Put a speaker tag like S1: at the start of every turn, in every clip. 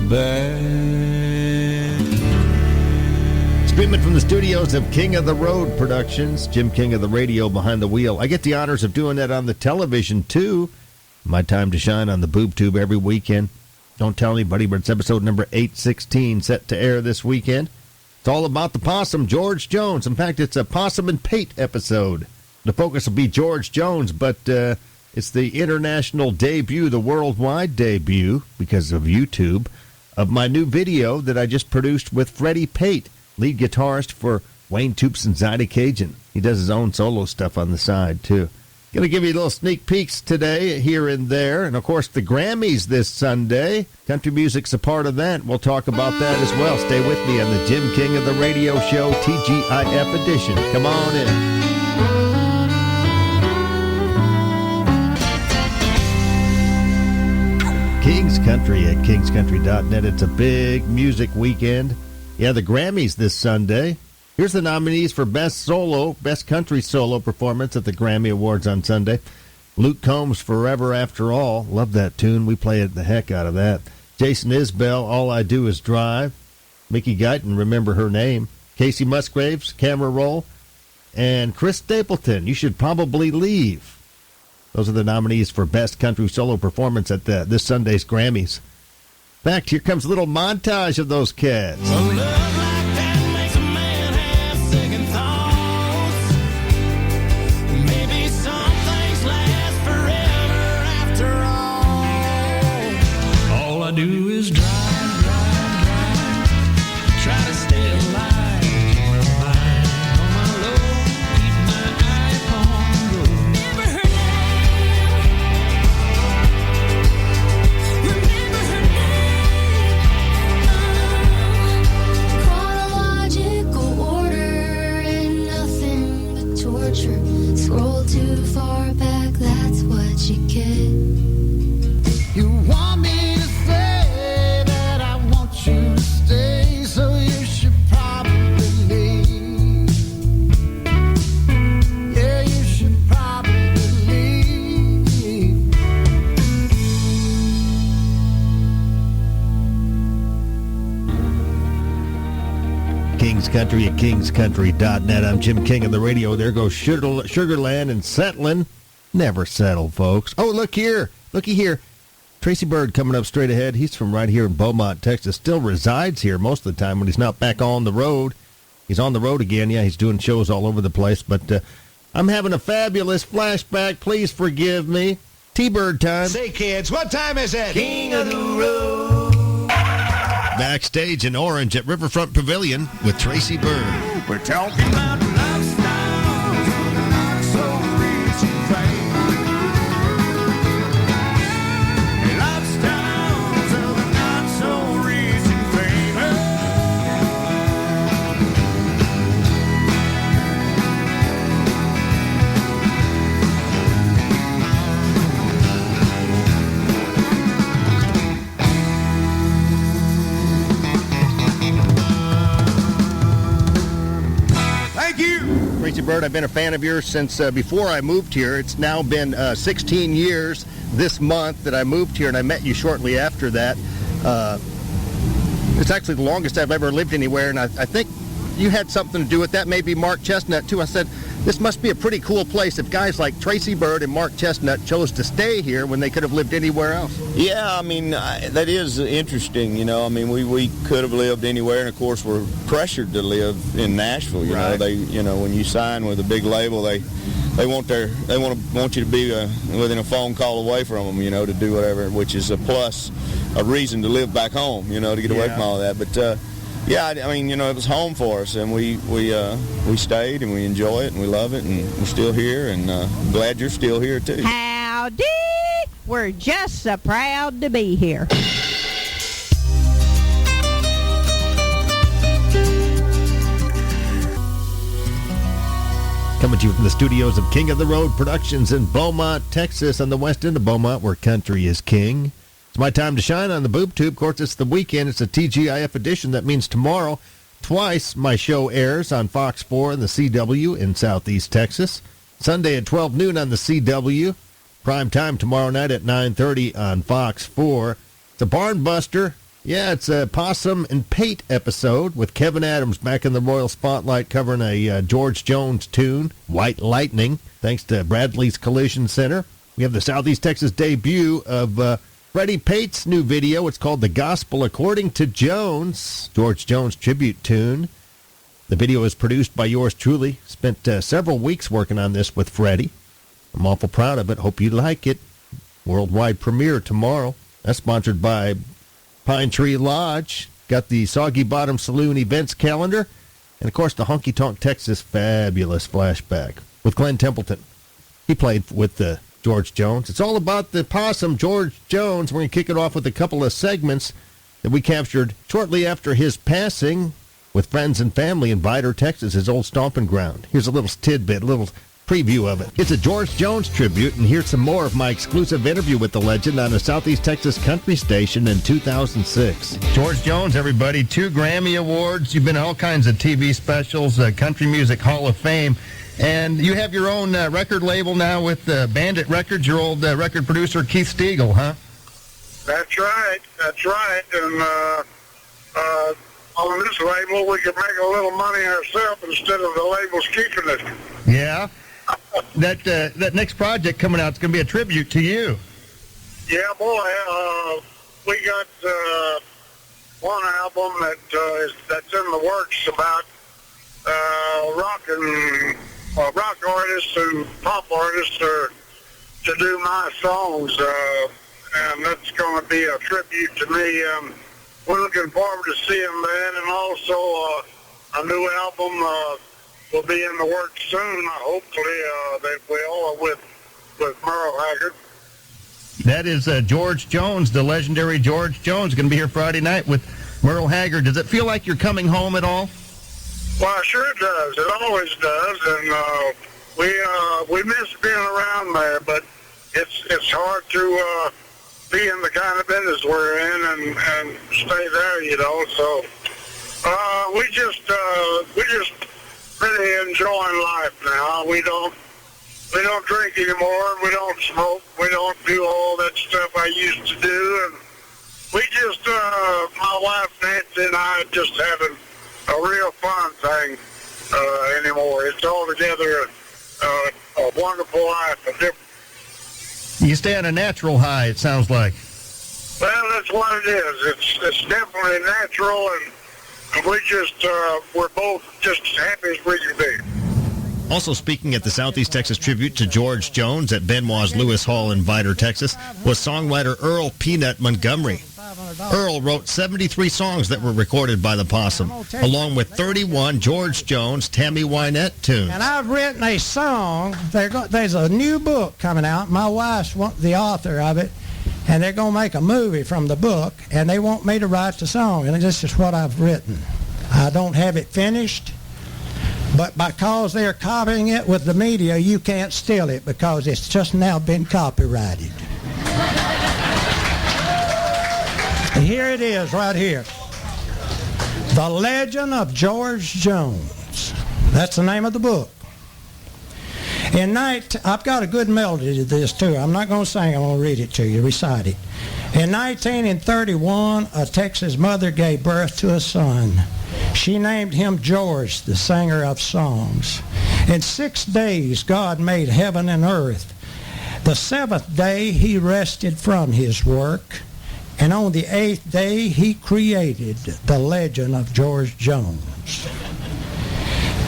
S1: back.
S2: Streaming from the studios of King of the Road Productions, Jim King of the Radio behind the wheel. I get the honors of doing that on the television, too. My time to shine on the boob tube every weekend. Don't tell anybody, but it's episode number 816 set to air this weekend. It's all about the possum, George Jones. In fact, it's a Possum and Pate episode. The focus will be George Jones, but it's the international debut, the worldwide debut, because of YouTube, of my new video that I just produced with Freddie Pate, lead guitarist for Wayne Toops and Zydeco. He does his own solo stuff on the side, too. Going to give you little sneak peeks today, here and there. And, of course, the Grammys this Sunday. Country music's a part of that. We'll talk about that as well. Stay with me on the Jim King of the Radio Show, TGIF edition. Come on in. King's Country at kingscountry.net. It's a big music weekend. Yeah, the Grammys this Sunday. Here's the nominees for Best Country Solo Performance at the Grammy Awards on Sunday. Luke Combs, Forever After All. Love that tune. We play it the heck out of that. Jason Isbell, All I Do Is Drive. Mickey Guyton, Remember Her Name. Casey Musgraves, Camera Roll. And Chris Stapleton, You Should Probably Leave. Those are the nominees for Best Country Solo Performance at this Sunday's Grammys. In fact, here comes a little montage of those cats.
S1: Do is drive, try to stay alive, keep my mind on my low, keep my iPhone low. Remember her name, chronological order ain't nothing but torture. Scroll too far back, that's what you get. You want me to stay, so you should probably leave. Yeah, you should probably leave.
S2: King's Country at kingscountry.net. I'm Jim King of the Radio. There goes Sugarland and settling. Never settle, folks. Oh, look here. Looky here. Tracy Bird coming up straight ahead. He's from right here in Beaumont, Texas. Still resides here most of the time when he's not back on the road. He's on the road again. Yeah, he's doing shows all over the place. But I'm having a fabulous flashback. Please forgive me. T-Bird time.
S3: Say, kids, what time is it?
S1: King of the Road.
S2: Backstage in Orange at Riverfront Pavilion with Tracy Bird.
S3: We're talking about lifestyles, not so rich and famous. Lifestyles of the not so rich and famous. Thank you.
S2: Tracy Bird, I've been a fan of yours since before I moved here. It's now been 16 years this month that I moved here, and I met you shortly after that. It's actually the longest I've ever lived anywhere, and I think you had something to do with that. Maybe Mark Chestnut, too. I said, this must be a pretty cool place if guys like Tracy Bird and Mark Chestnut chose to stay here when they could have lived anywhere else.
S4: Yeah, I mean, that is interesting, you know. I mean, we could have lived anywhere, and, of course, we're pressured to live in Nashville, you know. They, you know, when you sign with a big label, they want you to be within a phone call away from them, you know, to do whatever, which is a plus, a reason to live back home, you know, to get away from all that. But yeah, I mean, you know, it was home for us, and we stayed, and we enjoy it, and we love it, and we're still here, and glad you're still here too.
S5: Howdy! We're just so proud to be here.
S2: Coming to you from the studios of King of the Road Productions in Beaumont, Texas, on the west end of Beaumont, where country is king. It's my time to shine on the boob tube. Of course, it's the weekend. It's a TGIF edition. That means tomorrow, twice my show airs on Fox 4 and the CW in Southeast Texas. Sunday at 12 noon on the CW. Prime time tomorrow night at 9:30 on Fox 4. It's a barn buster. Yeah, it's a Possum and Pate episode with Kevin Adams back in the Royal Spotlight covering a George Jones tune, White Lightning, thanks to Bradley's Collision Center. We have the Southeast Texas debut of Freddie Pate's new video. It's called The Gospel According to Jones, George Jones tribute tune. The video is produced by yours truly. Spent several weeks working on this with Freddie. I'm awful proud of it. Hope you like it. Worldwide premiere tomorrow. That's sponsored by Pine Tree Lodge. Got the Soggy Bottom Saloon events calendar. And, of course, the Honky Tonk Texas Fabulous flashback with Glenn Templeton. He played with George Jones. It's all about the possum, George Jones. We're going to kick it off with a couple of segments that we captured shortly after his passing with friends and family in Vidor, Texas, his old stomping ground. Here's a little tidbit, a little preview of it. It's a George Jones tribute, and here's some more of my exclusive interview with the legend on a Southeast Texas country station in 2006. George Jones, everybody, 2 Grammy Awards. You've been in all kinds of TV specials, Country Music Hall of Fame, and you have your own record label now with Bandit Records, your old record producer Keith Stegall, huh?
S6: That's right. And on this label, we can make a little money ourselves instead of the labels keeping it.
S2: Yeah. That next project coming out is going to be a tribute to you.
S6: Yeah, boy. We got one album that's in the works about rock artists and pop artists to do my songs, and that's going to be a tribute to me. We're looking forward to seeing that, and also a new album will be in the works soon. Hopefully they will with Merle Haggard.
S2: That is George Jones, the legendary George Jones, going to be here Friday night with Merle Haggard. Does it feel like you're coming home at all?
S6: Well, sure it does. It always does, and we miss being around there, but it's hard to be in the kind of business we're in and stay there, you know. So we just really enjoying life now. We don't drink anymore. We don't smoke. We don't do all that stuff I used to do, and we just my wife Nancy and I just having a real fun thing anymore. It's altogether a wonderful life, a different.
S2: You stay on a natural high, it sounds like.
S6: Well, that's what it is. It's definitely natural, and we're both just as happy as we can be.
S2: Also speaking at the Southeast Texas tribute to George Jones at Benoit's Lewis Hall in Vidor, Texas, was songwriter Earl Peanut Montgomery. Earl wrote 73 songs that were recorded by the Possum, along with 31 George Jones, Tammy Wynette tunes.
S7: And I've written a song. There's a new book coming out. My wife's the author of it, and they're going to make a movie from the book, and they want me to write the song, and this is what I've written. I don't have it finished, but because they're copying it with the media, you can't steal it because it's just now been copyrighted. Here it is, right here. The Legend of George Jones. That's the name of the book. I've got a good melody to this, too. I'm not going to sing. I'm going to read it to you, recite it. In 1931, a Texas mother gave birth to a son. She named him George, the singer of songs. In 6 days, God made heaven and earth. The 7th day, he rested from his work. And on the 8th day, he created the legend of George Jones.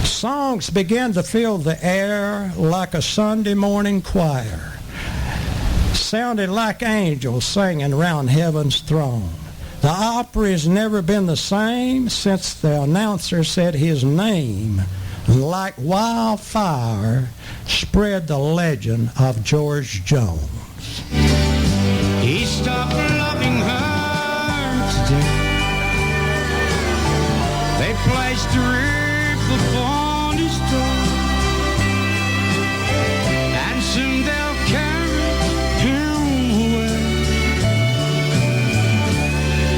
S7: Songs began to fill the air like a Sunday morning choir. Sounded like angels singing round heaven's throne. The opera has never been the same since the announcer said his name. Like wildfire, spread the legend of George Jones.
S3: He stopped loving her today. They placed a roof upon his door, and soon they'll carry him away.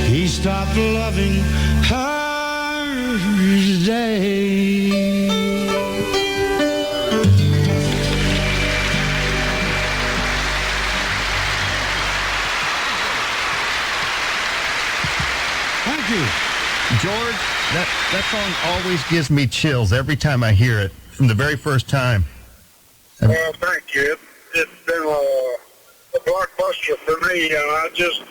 S3: He stopped loving her today.
S7: Thank you.
S2: George, that song always gives me chills every time I hear it from the very first time.
S6: Well, thank you. It's been a blockbuster for me, and I just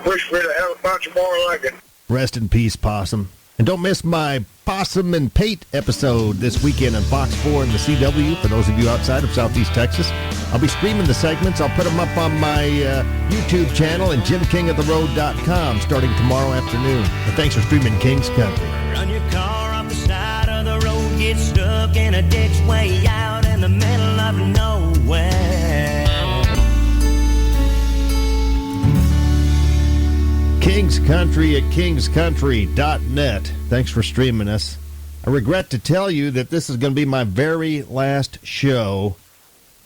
S6: wish we'd have a bunch more like it.
S2: Rest in peace, Possum. And don't miss my Possum and Pate episode this weekend on Fox 4 and the CW for those of you outside of Southeast Texas. I'll be streaming the segments. I'll put them up on my YouTube channel and JimKingOfTheRoad.com starting tomorrow afternoon. And thanks for streaming King's Country.
S8: Run your car off the side of the road, get stuck in a ditch way out in the middle of nowhere.
S2: King's Country at kingscountry.net. Thanks for streaming us. I regret to tell you that this is going to be my very last show.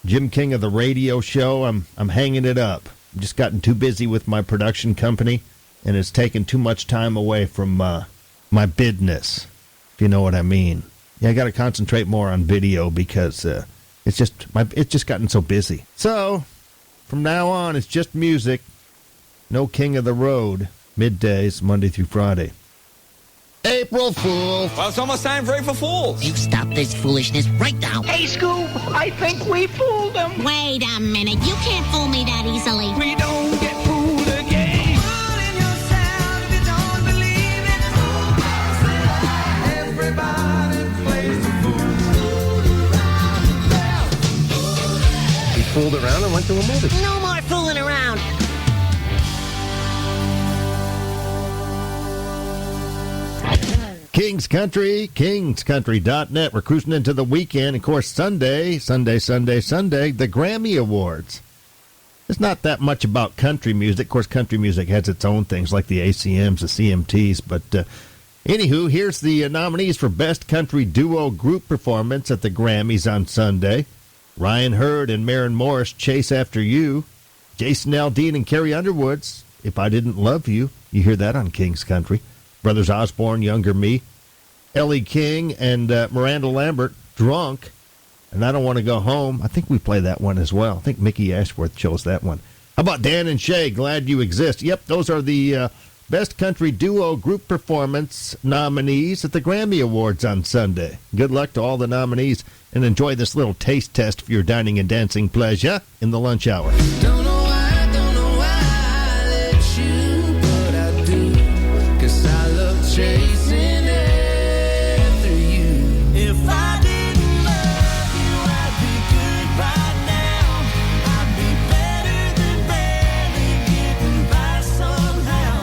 S2: Jim King of the Radio Show. I'm hanging it up. I've just gotten too busy with my production company, and it's taken too much time away from my business, if you know what I mean. Yeah, I got to concentrate more on video because it's just gotten so busy. So, from now on, it's just music. No King of the Road, middays, Monday through Friday. April Fool.
S3: Well, it's almost time for April Fools.
S9: You stop this foolishness right now.
S5: Hey, Scoop, I think we fooled them.
S9: Wait a minute. You can't fool me that easily.
S3: We don't get fooled again. Fooling yourself if you don't believe it. Everybody plays the fool.
S2: He fooled around and went to a movie.
S9: No more fooling around.
S2: King's Country, kingscountry.net. We're cruising into the weekend. Of course, Sunday, the Grammy Awards. It's not that much about country music. Of course, country music has its own things like the ACMs, the CMTs. But anywho, here's the nominees for Best Country Duo Group Performance at the Grammys on Sunday. Ryan Hurd and Maren Morris, Chase After You. Jason Aldean and Carrie Underwood's If I Didn't Love You. You hear that on King's Country. Brothers Osborne, Younger Me. Ellie King and Miranda Lambert, Drunk. And I Don't Want to Go Home. I think we play that one as well. I think Mickey Ashworth chose that one. How about Dan and Shay, Glad You Exist? Yep, those are the Best Country Duo Group Performance nominees at the Grammy Awards on Sunday. Good luck to all the nominees, and enjoy this little taste test for your dining and dancing pleasure in the lunch hour.
S3: Don't know why I let you, but I do. 'Cause I love chasing after you. If I didn't love you, I'd be good right now. I'd be better than barely getting by somehow.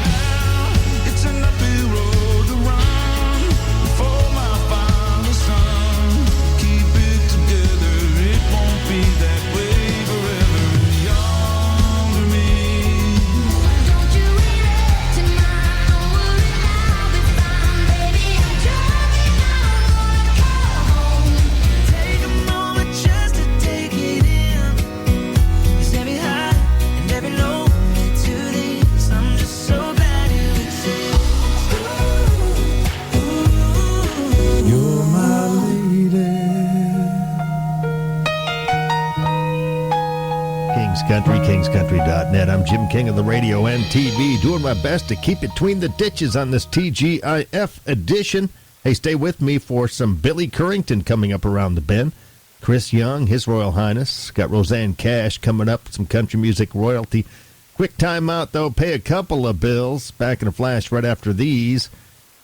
S3: Now, it's an uphill road to run before my final son. Keep it together, it won't be that way forever. Younger me.
S1: Don't you wait till tomorrow, I'll be fine, baby. I'm driving, I don't wanna go home.
S3: Take a moment just to take it in. 'Cause every high and every low to this, I'm just so glad you exist. Ooh, you're my lady.
S2: King's Country, kingscountry.net. I'm Jim King of the radio and TV, doing my best to keep between the ditches on this TGIF edition. Hey, stay with me for some Billy Currington coming up around the bend. Chris Young, His Royal Highness. Got Roseanne Cash coming up, some country music royalty. Quick time out, though. Pay a couple of bills. Back in a flash right after these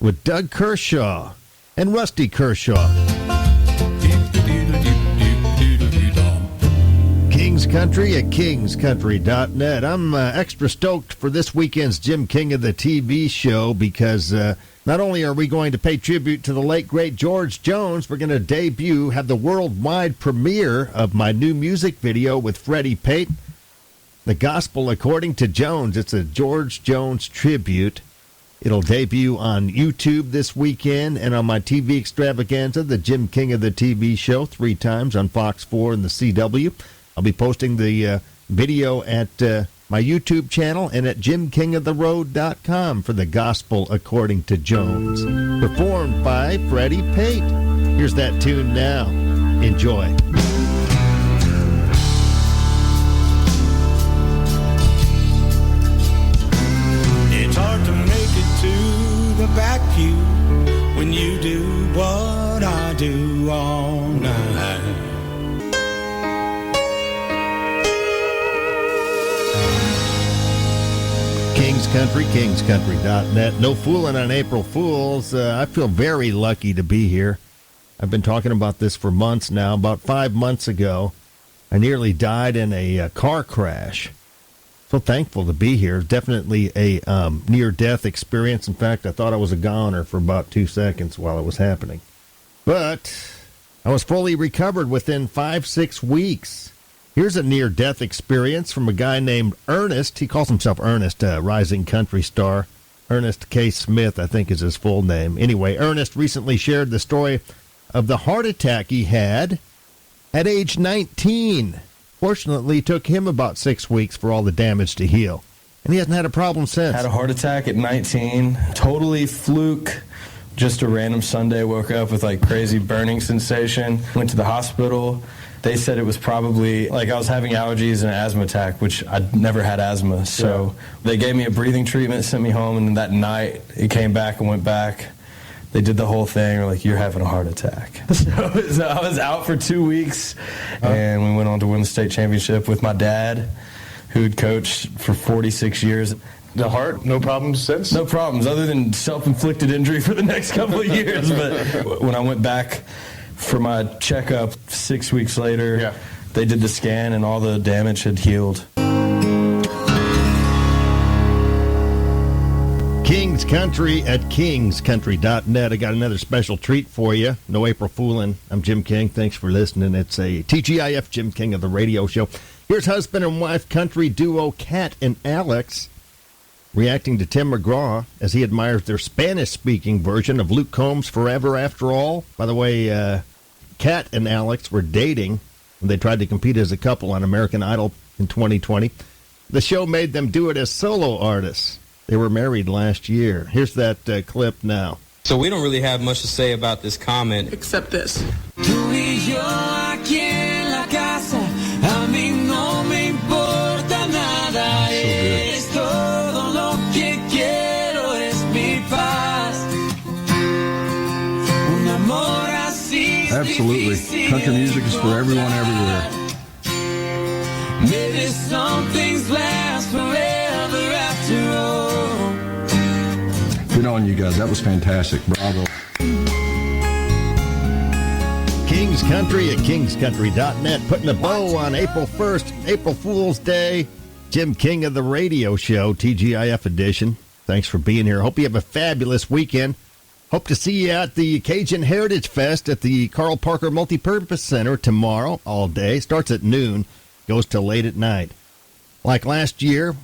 S2: with Doug Kershaw and Rusty Kershaw. King's Country at kingscountry.net. I'm extra stoked for this weekend's Jim King of the TV show because not only are we going to pay tribute to the late, great George Jones, we're going to have the worldwide premiere of my new music video with Freddie Pate, The Gospel According to Jones. It's a George Jones tribute. It'll debut on YouTube this weekend and on my TV extravaganza, the Jim King of the TV show, 3 times on Fox 4 and the CW. I'll be posting the video at my YouTube channel and at JimKingOfTheRoad.com for The Gospel According to Jones. Performed by Freddie Pate. Here's that tune now. Enjoy.
S8: It's hard to make it
S3: like you when you do what I do all night.
S2: King's Country, kingscountry.net. No fooling on April Fools. I feel very lucky to be here. I've been talking about this for months now. About 5 months ago, I nearly died in a car crash. So thankful to be here. Definitely a near-death experience. In fact, I thought I was a goner for about 2 seconds while it was happening. But I was fully recovered within 5-6 weeks. Here's a near-death experience from a guy named Ernest. He calls himself Ernest, rising country star. Ernest K. Smith, I think, is his full name. Anyway, Ernest recently shared the story of the heart attack he had at age 19. Fortunately, it took him about 6 weeks for all the damage to heal. And he hasn't had a problem since.
S10: Had a heart attack at 19. Totally fluke. Just a random Sunday, woke up with like crazy burning sensation. Went to the hospital. They said it was probably like I was having allergies and an asthma attack, which I'd never had asthma. So they gave me a breathing treatment, sent me home, and that night it came back and went back. They did the whole thing. They're like, you're having a heart attack. So I was out for 2 weeks, and we went on to win the state championship with my dad, who'd coached for 46 years.
S11: The heart, no problems since?
S10: No problems, other than self-inflicted injury for the next couple of years. But when I went back for my checkup 6 weeks later, they did the scan, and all the damage had healed.
S2: King's Country at kingscountry.net. I got another special treat for you. No April Fooling. I'm Jim King. Thanks for listening. It's a TGIF Jim King of the radio show. Here's husband and wife country duo Kat and Alex reacting to Tim McGraw as he admires their Spanish-speaking version of Luke Combs' Forever After All. By the way, Kat and Alex were dating when they tried to compete as a couple on American Idol in 2020. The show made them do it as solo artists. They were married last year. Here's that clip now.
S12: So we don't really have much to say about this comment.
S3: Except this. Tú y yo aquí en la casa, a mí no me importa nada. Es todo lo que quiero, es mi paz. Un amor así.
S13: Absolutely. Country music is for everyone, everywhere.
S3: Maybe some things last forever after all.
S13: Good on you guys. That was fantastic. Bravo.
S2: King's Country at kingscountry.net. Putting a bow on April 1st, April Fool's Day. Jim King of the radio show, TGIF edition. Thanks for being here. Hope you have a fabulous weekend. Hope to see you at the Cajun Heritage Fest at the Carl Parker Multipurpose Center tomorrow all day. Starts at noon, goes till late at night. Like last year,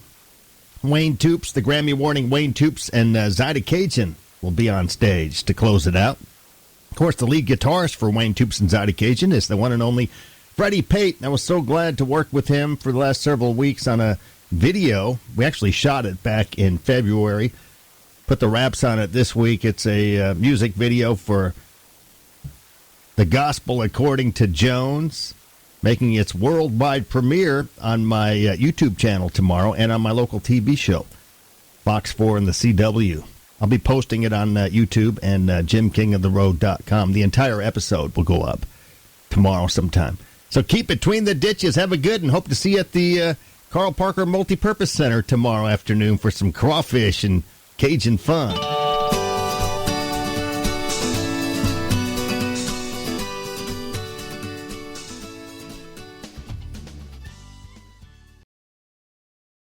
S2: Wayne Toops, the Grammy-winning Wayne Toops, and Zyda Cajun will be on stage to close it out. Of course, the lead guitarist for Wayne Toops and Zyda Cajun is the one and only Freddie Pate. I was so glad to work with him for the last several weeks on a video. We actually shot it back in February. Put the wraps on it this week. It's a music video for The Gospel According to Jones, making its worldwide premiere on my YouTube channel tomorrow and on my local TV show, Fox 4 and the CW. I'll be posting it on YouTube and JimKingOfTheRoad.com. The entire episode will go up tomorrow sometime. So keep between the ditches. Have a good and hope to see you at the Carl Parker Multipurpose Center tomorrow afternoon for some crawfish and Cajun fun.